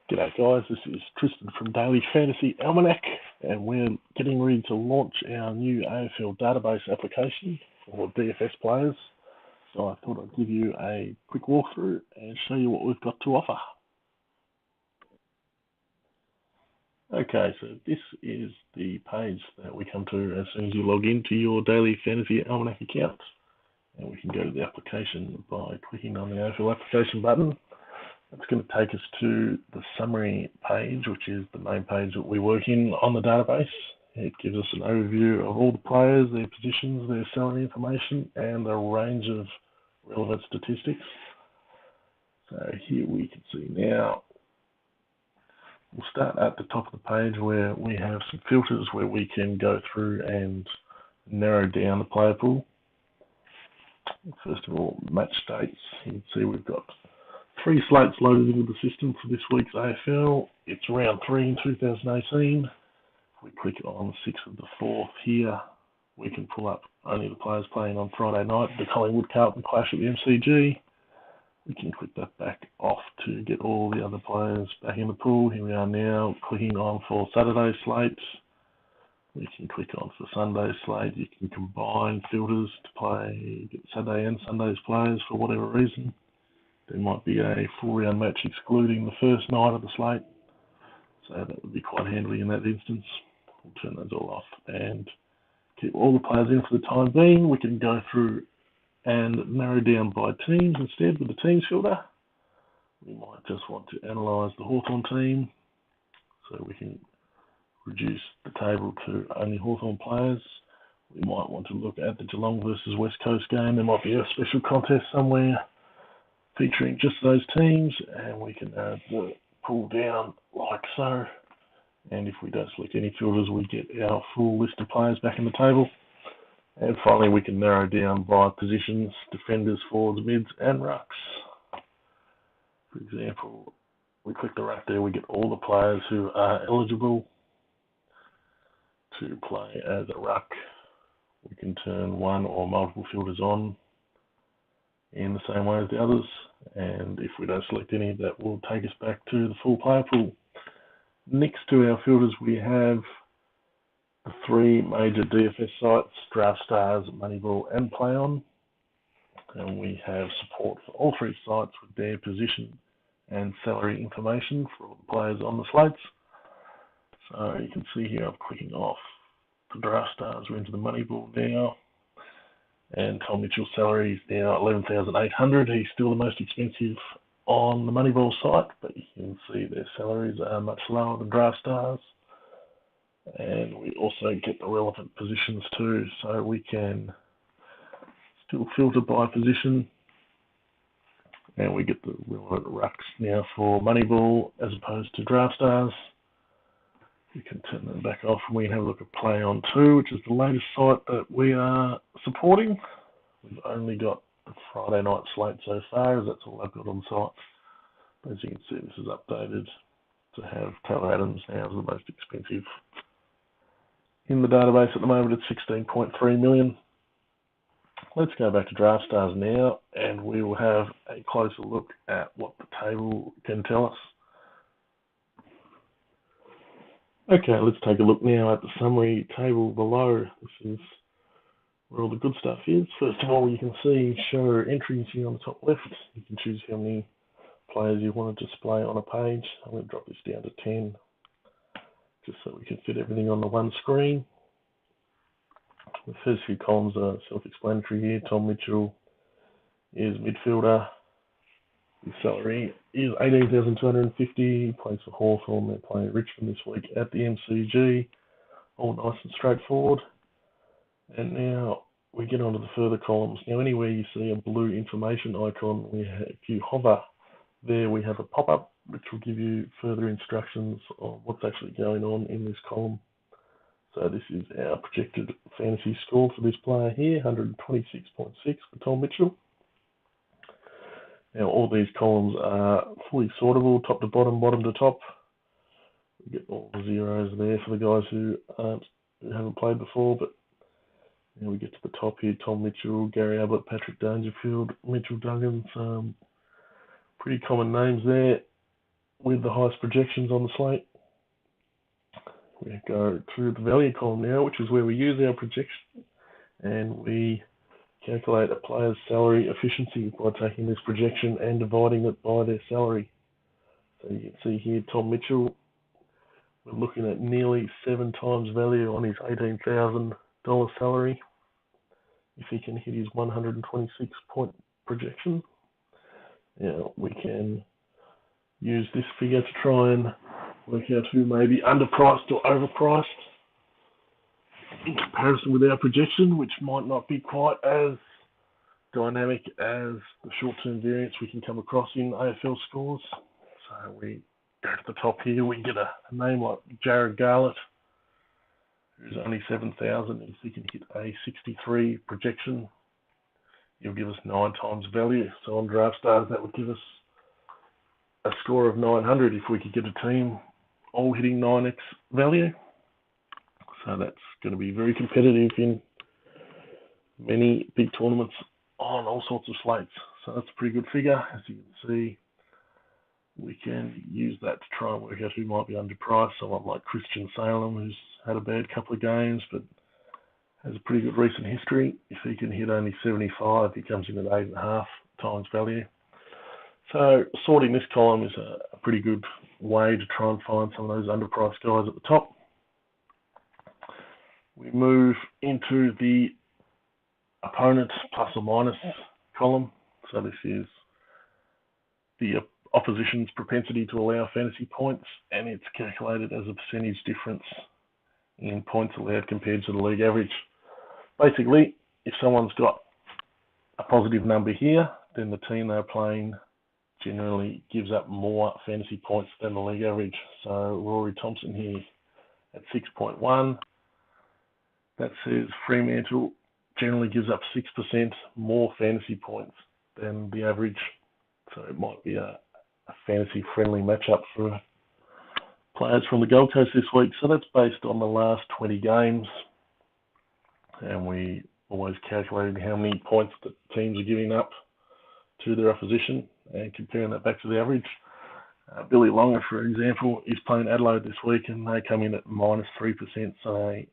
G'day guys, this is Tristan from Daily Fantasy Almanac, and we're getting ready to launch our new AFL database application for DFS players. So I thought I'd give you a quick walkthrough and show you what we've got to offer. Okay, so this is the page that we come to as soon as you log into your Daily Fantasy Almanac account. And we can go to the application by clicking on the AFL application button. It's going to take us to the summary page, which is the main page that we work in on the database. It gives us an overview of all the players, their positions, their salary information, and a range of relevant statistics. So here we can see now, we'll start at the top of the page where we have some filters where we can go through and narrow down the player pool. First of all, match dates. You can see we've got 3 slates loaded into the system for this week's AFL. It's round 3 in 2018. If we click on the 6th of the 4th here, we can pull up only the players playing on Friday night, the Collingwood-Carlton clash at the MCG. We can click that back off to get all the other players back in the pool. Here we are now clicking on for Saturday slates. We can click on for Sunday slate. You can combine filters to get Saturday and Sunday's players for whatever reason. There might be a full round match excluding the first night of the slate, so that would be quite handy in that instance. We'll turn those all off and keep all the players in for the time being. We can go through and narrow down by teams instead with the teams filter. We might just want to analyse the Hawthorn team, so we can reduce the table to only Hawthorn players. We might want to look at the Geelong versus West Coast game. There might be a special contest somewhere featuring just those teams, and we can pull down like so. And if we don't select any filters, we get our full list of players back in the table. And finally, we can narrow down by positions: defenders, forwards, mids, and rucks. For example, we click the ruck there, we get all the players who are eligible to play as a ruck. We can turn one or multiple filters on in the same way as the others, and if we don't select any, that will take us back to the full player pool. Next to our filters, we have the 3 major DFS sites: DraftStars, Moneyball, and PlayOn, and we have support for all 3 sites with their position and salary information for all the players on the slates. So you can see here I'm clicking off the DraftStars. We're into the Moneyball now. And Tom Mitchell's salary is now $11,800. He's still the most expensive on the Moneyball site, but you can see their salaries are much lower than DraftStars. And we also get the relevant positions too, so we can still filter by position. And we get the relevant rucks now for Moneyball as opposed to DraftStars. We can turn them back off and we can have a look at PlayOn 2, which is the latest site that we are supporting. We've only got the Friday night slate so far, as that's all I've got on the site. But as you can see, this is updated to have Taylor Adams now as the most expensive in the database at the moment at $16.3 million. Let's go back to DraftStars now, and we will have a closer look at what the table can tell us. Okay, let's take a look now at the summary table below. This is where all the good stuff is. First of all, you can see show entries here on the top left. You can choose how many players you want to display on a page. I'm going to drop this down to 10, just so we can fit everything on the one screen. The first few columns are self-explanatory here. Tom Mitchell is midfielder. His salary is $18,250. He plays for Hawthorn. They're playing Richmond this week at the MCG. All nice and straightforward. And now we get onto the further columns. Now, anywhere you see a blue information icon, if you hover there, we have a pop-up which will give you further instructions on what's actually going on in this column. So this is our projected fantasy score for this player here, 126.6 for Tom Mitchell. Now, all these columns are fully sortable, top to bottom, bottom to top. We get all the zeros there for the guys who haven't played before, but now we get to the top here: Tom Mitchell, Gary Ablett, Patrick Dangerfield, Mitchell Duggan, some pretty common names there. with the highest projections on the slate. We go to the value column now, which is where we use our projection, and we calculate a player's salary efficiency by taking this projection and dividing it by their salary. So you can see here Tom Mitchell, we're looking at nearly 7 times value on his $18,000 salary if he can hit his 126 point projection. Now we can use this figure to try and work out who may be underpriced or overpriced in comparison with our projection, which might not be quite as dynamic as the short-term variance we can come across in AFL scores. So we go to the top here, we get a name like Jared Garlett, who's only 7,000. If he can hit a 63 projection, he'll give us 9 times value. So on Draft Stars, that would give us a score of 900 if we could get a team all hitting 9x value. So that's going to be very competitive in many big tournaments on all sorts of slates. So that's a pretty good figure. As you can see, we can use that to try and work out who might be underpriced. Someone like Christian Salem, who's had a bad couple of games, but has a pretty good recent history. If he can hit only 75, he comes in at 8.5 times value. So sorting this column is a pretty good way to try and find some of those underpriced guys at the top. We move into the opponent plus or minus column. So this is the opposition's propensity to allow fantasy points, and it's calculated as a percentage difference in points allowed compared to the league average. Basically, if someone's got a positive number here, then the team they're playing generally gives up more fantasy points than the league average. So Rory Thompson here at 6.1, that says Fremantle generally gives up 6% more fantasy points than the average. So it might be a fantasy-friendly matchup for players from the Gold Coast this week. So that's based on the last 20 games. And we always calculated how many points that teams are giving up to their opposition and comparing that back to the average. Billy Longer, for example, is playing Adelaide this week and they come in at -3%. So they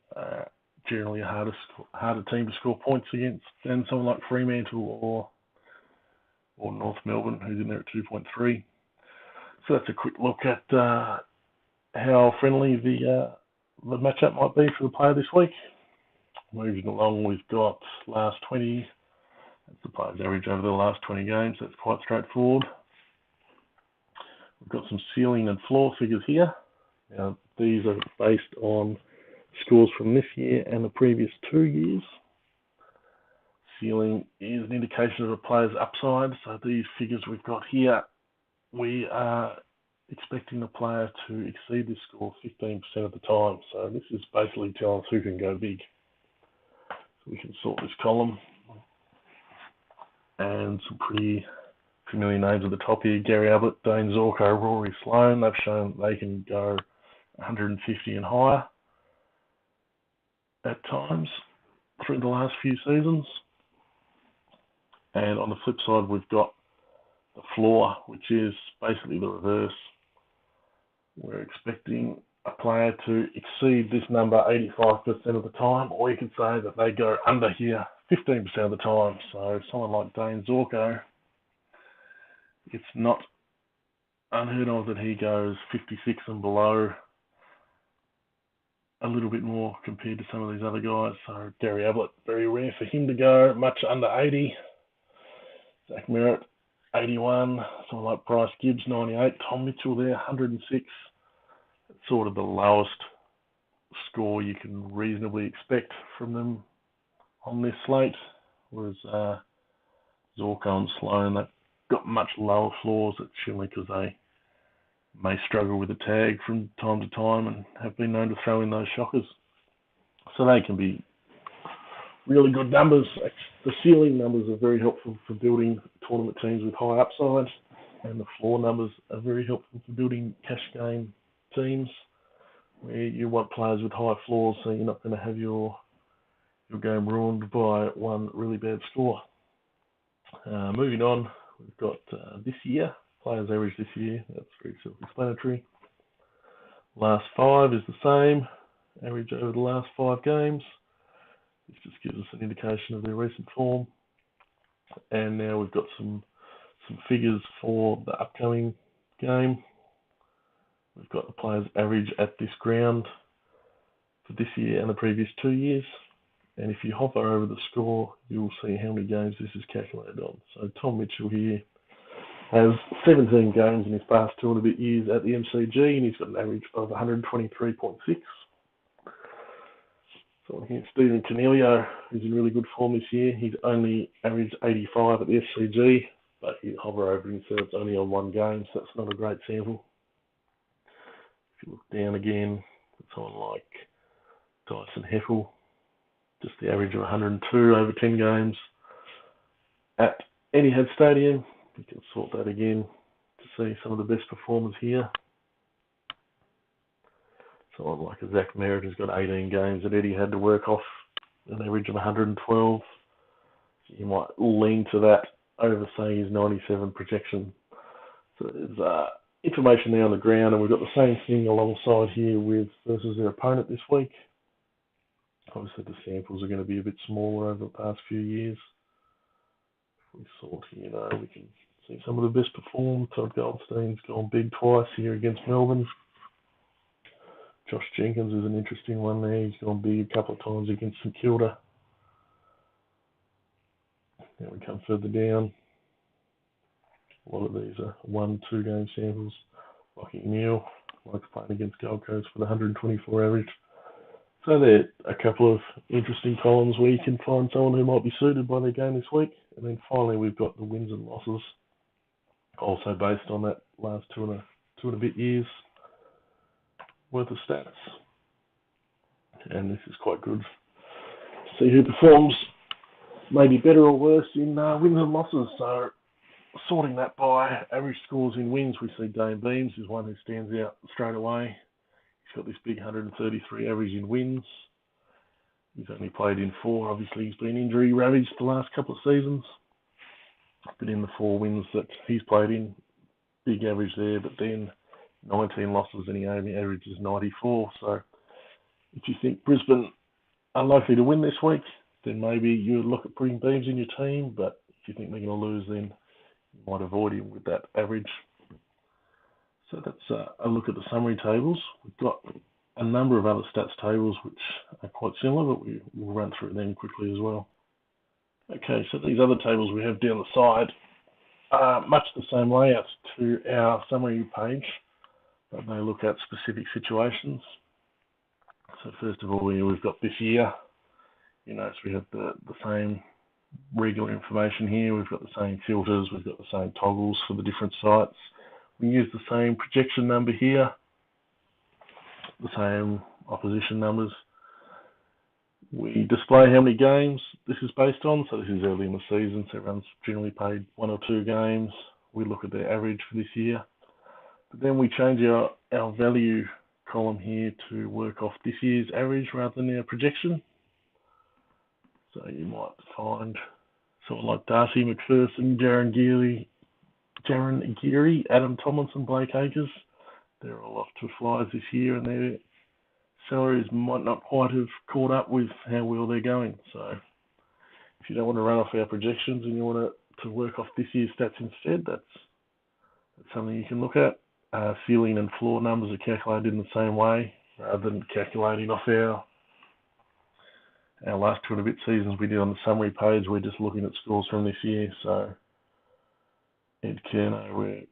generally a harder team to score points against than someone like Fremantle or North Melbourne, who's in there at 2.3. So that's a quick look at how friendly the matchup might be for the player this week. Moving along, we've got last 20. That's the player's average over the last 20 games. That's quite straightforward. We've got some ceiling and floor figures here. Now, these are based on scores from this year and the previous 2 years. Ceiling is an indication of a player's upside. So these figures we've got here, we are expecting the player to exceed this score 15% of the time. So this is basically telling us who can go big. So we can sort this column. And some pretty familiar names at the top here: Gary Ablett, Dane Zorko, Rory Sloane. They've shown they can go 150 and higher at times through the last few seasons. And on the flip side, we've got the floor, which is basically the reverse. We're expecting a player to exceed this number 85% of the time, or you could say that they go under here 15% of the time. So someone like Dane Zorko, it's not unheard of that he goes 56 and below a little bit more compared to some of these other guys. So Gary Ablett, very rare for him to go much under 80. Zach Merritt, 81. Someone like Bryce Gibbs, 98. Tom Mitchell there, 106. It's sort of the lowest score you can reasonably expect from them on this slate. Whereas Zorko and Sloane, they've got much lower floors. That's generally because they may struggle with the tag from time to time and have been known to throw in those shockers. So they can be really good numbers. The ceiling numbers are very helpful for building tournament teams with high upside, and the floor numbers are very helpful for building cash game teams where you want players with high floors, so you're not going to have your game ruined by one really bad score. Moving on, we've got this year. players average this year. That's very self-explanatory. Last 5 is the same, average over the last 5 games. This just gives us an indication of their recent form. And now we've got some figures for the upcoming game. We've got the players average at this ground for this year and the previous 2 years. And if you hover over the score, you'll see how many games this is calculated on. So Tom Mitchell here has 17 games in his past 2 and a bit years at the MCG, and he's got an average of 123.6. So here, Stephen Cornelio, who's in really good form this year. He's only averaged 85 at the SCG, but you hover over and so it's only on 1 game, so that's not a great sample. If you look down again, it's someone like Dyson Heffel, just the average of 102 over 10 games at Etihad Stadium. You can sort that again to see some of the best performers here. Someone like a Zach Merritt has got 18 games at Etihad to work off an average of 112. You might lean to that over, say, his 97 projection. So there's information there on the ground, and we've got the same thing alongside here with versus their opponent this week. Obviously, the samples are going to be a bit smaller over the past few years. If we sort here, we can see some of the best performed. Todd Goldstein's gone big twice here against Melbourne. Josh Jenkins is an interesting one there. He's gone big a couple of times against St Kilda. Now we come further down. A lot of these are 1-2 game samples. Lockie Neal likes playing against Gold Coast with 124 average. So there are a couple of interesting columns where you can find someone who might be suited by their game this week. And then finally we've got the wins and losses, also based on that last two and a bit years worth of stats. And this is quite good to see who performs maybe better or worse in wins and losses. So sorting that by average scores in wins, we see Dane Beams is one who stands out straight away. He's got this big 133 average in wins. He's only played in 4. Obviously, he's been injury ravaged the last couple of seasons. But in the 4 wins that he's played in, big average there. But then 19 losses and he only averages 94. So if you think Brisbane are likely to win this week, then maybe you would look at putting Beams in your team. But if you think they're going to lose, then you might avoid him with that average. So that's a look at the summary tables. We've got a number of other stats tables which are quite similar, but we'll run through them quickly as well. Okay, so these other tables we have down the side are much the same layout to our summary page, but they look at specific situations. So first of all, we've got this year. You notice we have the same regular information here. We've got the same filters. We've got the same toggles for the different sites. We use the same projection number here, the same opposition numbers. We display how many games this is based on. So this is early in the season, so everyone's generally played 1 or 2 games. We look at their average for this year. But then we change our value column here to work off this year's average rather than our projection. So you might find someone like Darcy McPherson, Jaron Geary, Adam Tomlinson, Blake Acres. They're all off to flyers this year, and their salaries might not quite have caught up with how well they're going. So if you don't want to run off our projections and you want to work off this year's stats instead, that's something you can look at. Ceiling and floor numbers are calculated in the same way, rather than calculating off our last 2 and a bit seasons we did on the summary page. We're just looking at scores from this year. So Ed Kerno,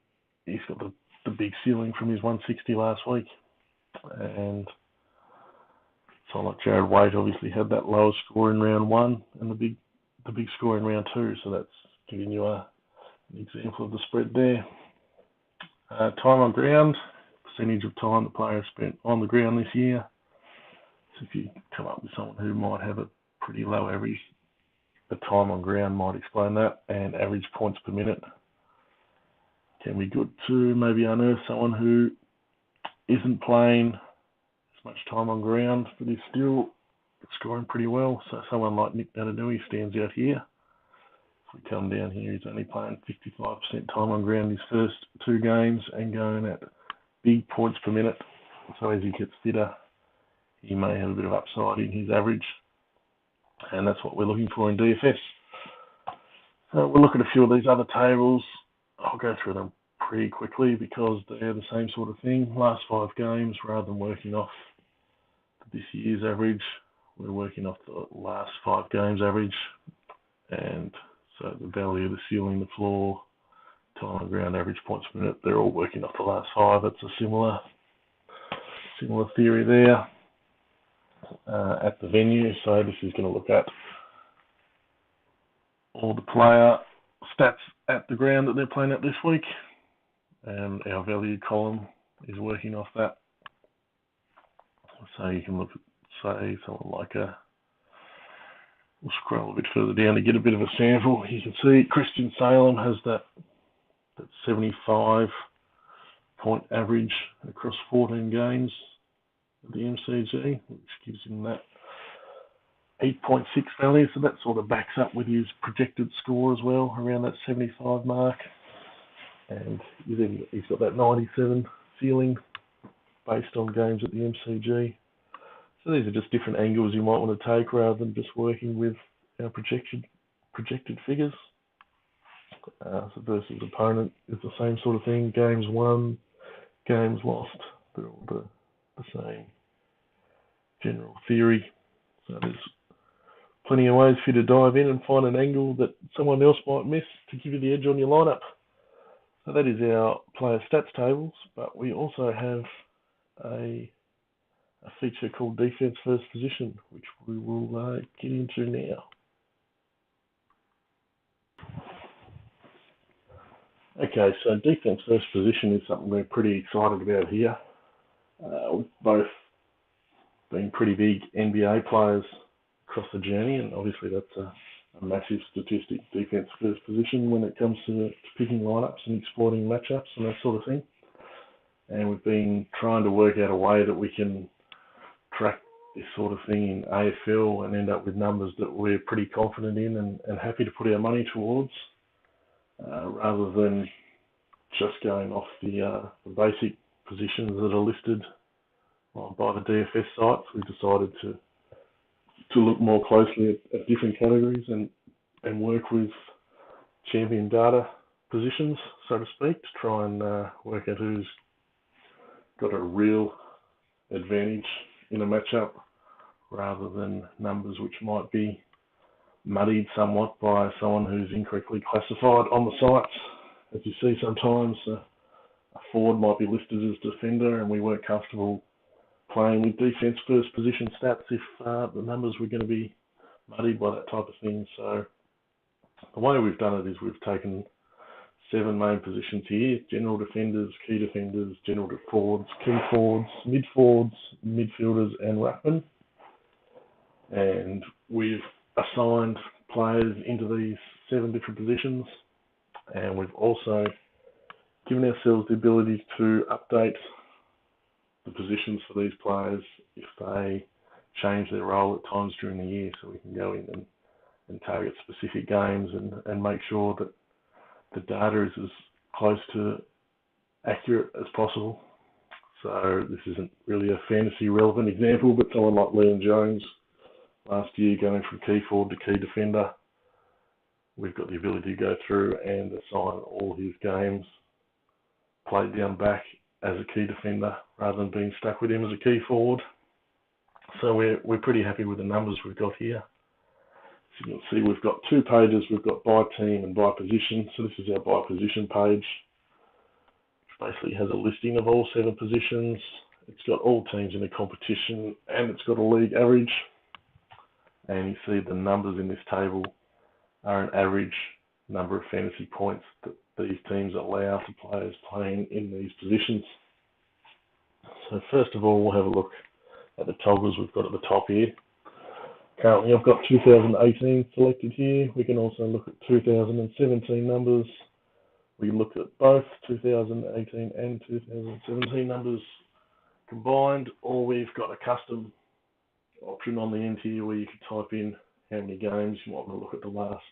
he's got the big ceiling from his 160 last week, and so like Jared Waite obviously had that lower score in round 1 and the big score in round 2. So that's giving you an example of the spread there. Time on ground, percentage of time the player spent on the ground this year. So if you come up with someone who might have a pretty low average, the time on ground might explain that, and average points per minute. Can be good to maybe unearth someone who isn't playing as much time on ground, but is still scoring pretty well. So someone like Nick Nananui stands out here. If we come down here, he's only playing 55% time on ground his first 2 games and going at big points per minute. So as he gets fitter, he may have a bit of upside in his average, and that's what we're looking for in DFS. So we'll look at a few of these other tables. I'll go through them pretty quickly because they're the same sort of thing. Last 5 games, rather than working off this year's average, we're working off the last 5 games average. And so the value, the ceiling, the floor, time on ground, average points per minute, they're all working off the last 5. That's a similar theory there at the venue. So this is going to look at all the player stats at the ground that they're playing at this week, and our value column is working off that. So you can look at, say, someone like we'll scroll a bit further down to get a bit of a sample. You can see Christian Salem has that 75 point average across 14 games at the MCG, which gives him that 8.6 value, so that sort of backs up with his projected score as well, around that 75 mark. And he's got that 97 ceiling based on games at the MCG. So these are just different angles you might want to take rather than just working with our projected figures. So versus opponent is the same sort of thing. Games won, games lost. They're all the same general theory. So there's plenty of ways for you to dive in and find an angle that someone else might miss to give you the edge on your lineup. So that is our player stats tables, but we also have a feature called defense first position, which we will get into now. Okay, so defense first position is something we're pretty excited about here. We've both been pretty big NBA players across the journey, and obviously that's a massive statistic, defense first position, when it comes to picking lineups and exploiting matchups and that sort of thing. And we've been trying to work out a way that we can track this sort of thing in AFL and end up with numbers that we're pretty confident in and happy to put our money towards, rather than just going off the basic positions that are listed by the DFS sites. We've decided to look more closely at different categories and work with champion data positions, so to speak, to try and work out who's got a real advantage in a matchup, rather than numbers which might be muddied somewhat by someone who's incorrectly classified on the sites. As you see sometimes, a forward might be listed as defender, and we weren't comfortable playing with defense first position stats if the numbers were going to be muddied by that type of thing. So the way we've done it is we've taken 7 main positions here: general defenders, key defenders, general forwards, key forwards, mid forwards, midfielders, and ruckman. And we've assigned players into these 7 different positions, and we've also given ourselves the ability to update the positions for these players if they change their role at times during the year, so we can go in and target specific games and make sure that the data is as close to accurate as possible. So this isn't really a fantasy relevant example, but someone like Liam Jones last year going from key forward to key defender, we've got the ability to go through and assign all his games played down back as a key defender rather than being stuck with him as a key forward. So we're pretty happy with the numbers we've got here. So you can see we've got 2 pages. We've got by team and by position. So this is our by position page, which basically has a listing of all 7 positions. It's got all teams in the competition, and it's got a league average. And you see the numbers in this table are an average number of fantasy points that these teams allow to players playing in these positions. So first of all, we'll have a look at the toggles we've got at the top here. Currently I've got 2018 selected here. We can also look at 2017 numbers. We look at both 2018 and 2017 numbers combined, or we've got a custom option on the end here where you can type in how many games you might want to look at the last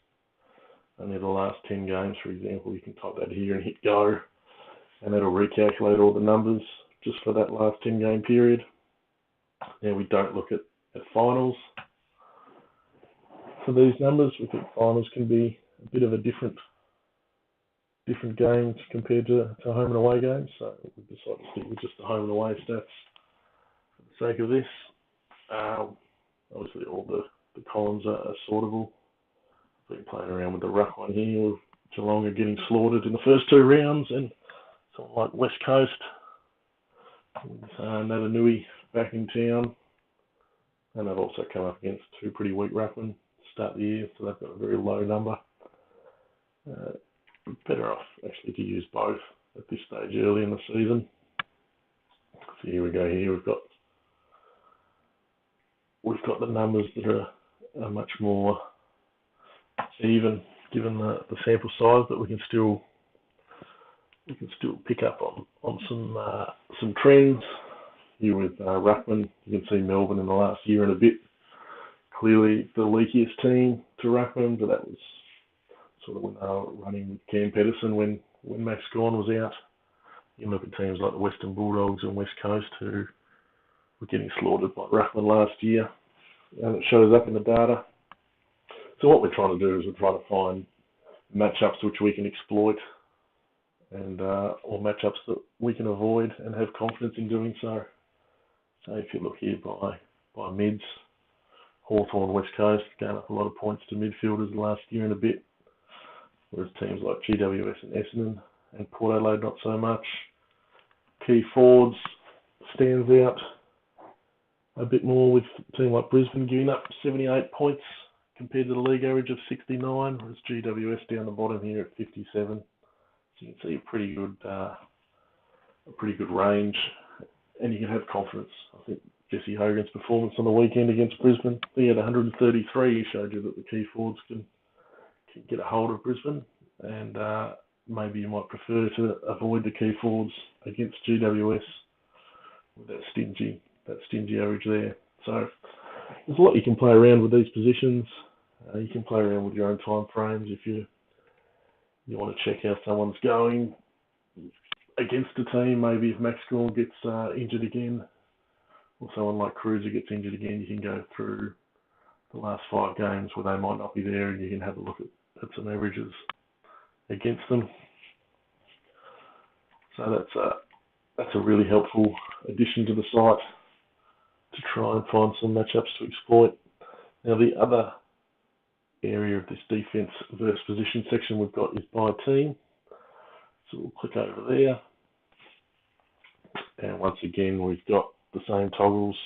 only the last 10 games, for example. You can type that here and hit go, and that'll recalculate all the numbers just for that last 10 game period. Now we don't look at finals for these numbers. We think finals can be a bit of a different games compared to home and away games, so we decided to stick with just the home and away stats for the sake of this. Obviously all the columns are sortable. I've been playing around with the ruck one here, with Geelong are getting slaughtered in the first 2 rounds, and someone like West Coast with Natanui back in town, and they've also come up against 2 pretty weak ruckmen to start the year, so they've got a very low number. Better off actually to use both at this stage early in the season. So here we go. Here we've got the numbers that are much more even, given the sample size, but we can still pick up on some trends. Here with ruckman, you can see Melbourne in the last year and a bit, clearly the leakiest team to ruckman, but that was sort of when they were running with Cam Pedersen when Max Gawn was out. You look at teams like the Western Bulldogs and West Coast who were getting slaughtered by ruckman last year, and it shows up in the data. So what we're trying to do is we're trying to find matchups which we can exploit, and or matchups that we can avoid and have confidence in doing so. So if you look here by mids, Hawthorn, West Coast going up a lot of points to midfielders the last year and a bit, whereas teams like GWS and Essendon and Port Adelaide not so much. Key forwards stands out a bit more, with a team like Brisbane giving up 78 points compared to the league average of 69, whereas GWS down the bottom here at 57. So you can see a pretty good range, and you can have confidence. I think Jesse Hogan's performance on the weekend against Brisbane, he had 133. He showed you that the key forwards can get a hold of Brisbane, and maybe you might prefer to avoid the key forwards against GWS with that stingy average there. So there's a lot you can play around with these positions. You can play around with your own time frames if you want to check how someone's going against a team. Maybe if Max Gawn gets injured again, or someone like Cruiser gets injured again, you can go through the last 5 games where they might not be there, and you can have a look at some averages against them. So that's a really helpful addition to the site to try and find some matchups to exploit. Now the other area of this defence versus position section we've got is by team. So we'll click over there, and once again we've got the same toggles,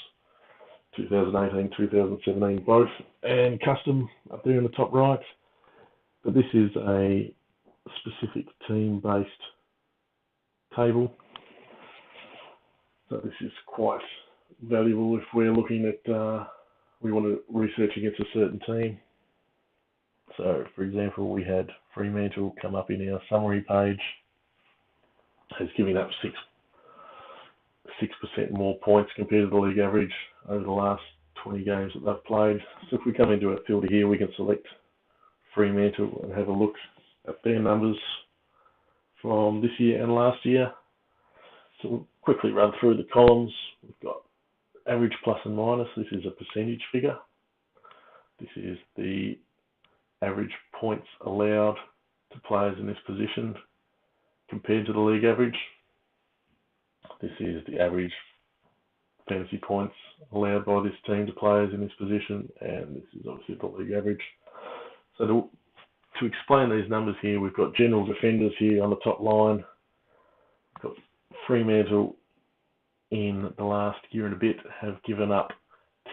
2018, 2017 both, and custom up there in the top right. But this is a specific team-based table. So this is quite valuable if we're looking at, we want to research against a certain team. So for example, we had Fremantle come up in our summary page, has given up 6% more points compared to the league average over the last 20 games that they've played. So if we come into our filter here, we can select Fremantle and have a look at their numbers from this year and last year. So we'll quickly run through the columns. We've got average, plus and minus. This is a percentage figure. This is the average points allowed to players in this position compared to the league average. This is the average fantasy points allowed by this team to players in this position, and this is obviously the league average. So to explain these numbers here, we've got general defenders here on the top line. We've got Fremantle in the last year and a bit have given up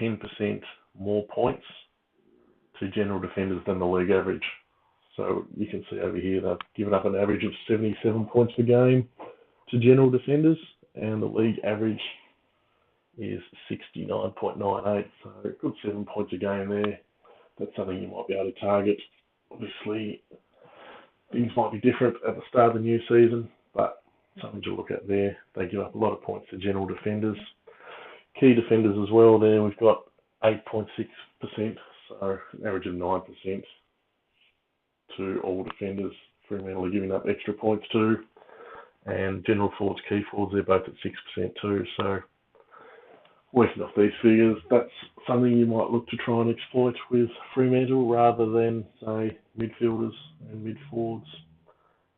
10% more points to general defenders than the league average. So you can see over here they've given up an average of 77 points per game to general defenders, and the league average is 69.98. So a good 7 points a game there. That's something you might be able to target. Obviously, things might be different at the start of the new season, but something to look at there. They give up a lot of points to general defenders. Key defenders as well there, we've got 8.6%, so an average of 9% to all defenders. Fremantle are giving up extra points too. And general forwards, key forwards, they're both at 6% too. So working off these figures, that's something you might look to try and exploit with Fremantle rather than, say, midfielders and mid-forwards.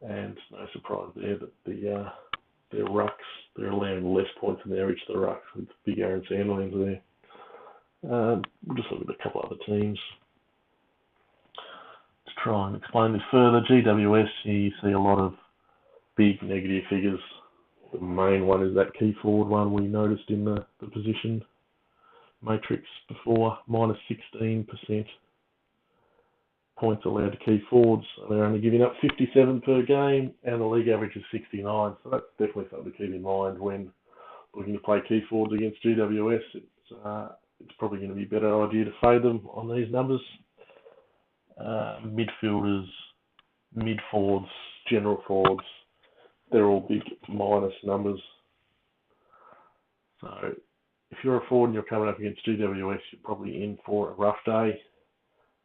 And no surprise there that their rucks, they're allowing less points in the average to the rucks with Big Aaron Sandilands there. We'll just look at a couple other teams to try and explain this further. GWS, you see a lot of big negative figures. The main one is that key forward one we noticed in the position matrix before, minus 16% points allowed to key forwards. They're only giving up 57 per game, and the league average is 69. So that's definitely something to keep in mind when looking to play key forwards against GWS. It's probably going to be a better idea to fade them on these numbers. Midfielders, mid-forwards, general forwards, they're all big minus numbers. So if you're a forward and you're coming up against GWS, you're probably in for a rough day.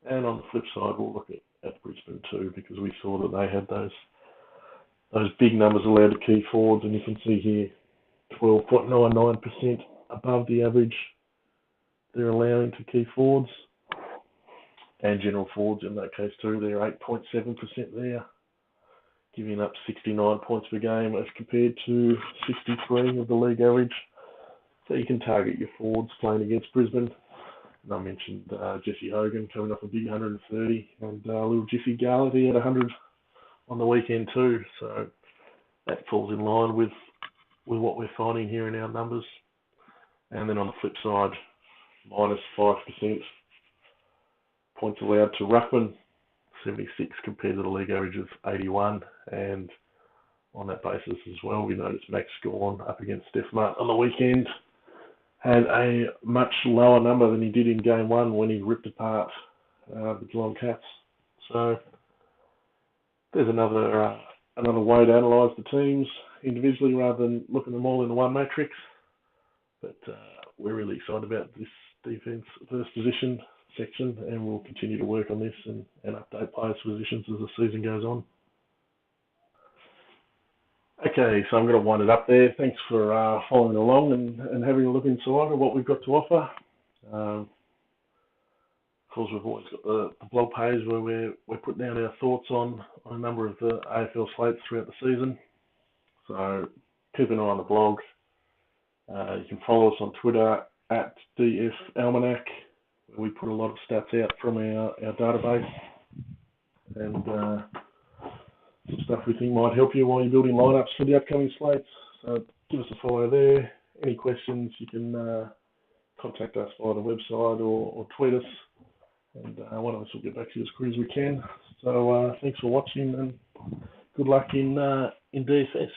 And on the flip side, we'll look at Brisbane too, because we saw that they had those big numbers allowed to key forwards, and you can see here 12.99% above the average they're allowing to key forwards. And general forwards in that case too, they're 8.7% there, giving up 69 points per game as compared to 63 of the league average. So you can target your forwards playing against Brisbane. And I mentioned Jesse Hogan coming off a big 130, and little Jiffy Garlett, he had 100 on the weekend too. So that falls in line with what we're finding here in our numbers. And then on the flip side, minus 5% points allowed to ruckman, 76 compared to the league average of 81. And on that basis as well, we noticed Max Gawn up against Steph Martin on the weekend had a much lower number than he did in game one when he ripped apart the Geelong Cats. So there's another way to analyse the teams individually rather than looking at them all in the one matrix. But we're really excited about this defence versus position section, and we'll continue to work on this and update players' positions as the season goes on. Okay, so I'm going to wind it up there. Thanks for following along and having a look inside of what we've got to offer. Of course, we've always got the blog page where we're putting down our thoughts on a number of the AFL slates throughout the season. So keep an eye on the blog. You can follow us on Twitter at DF Almanac, where we put a lot of stats out from our database and some stuff we think might help you while you're building lineups for the upcoming slates. So give us a follow there. Any questions, you can contact us via the website or tweet us, and one of us will get back to you as quick as we can. So thanks for watching, and good luck in DFS.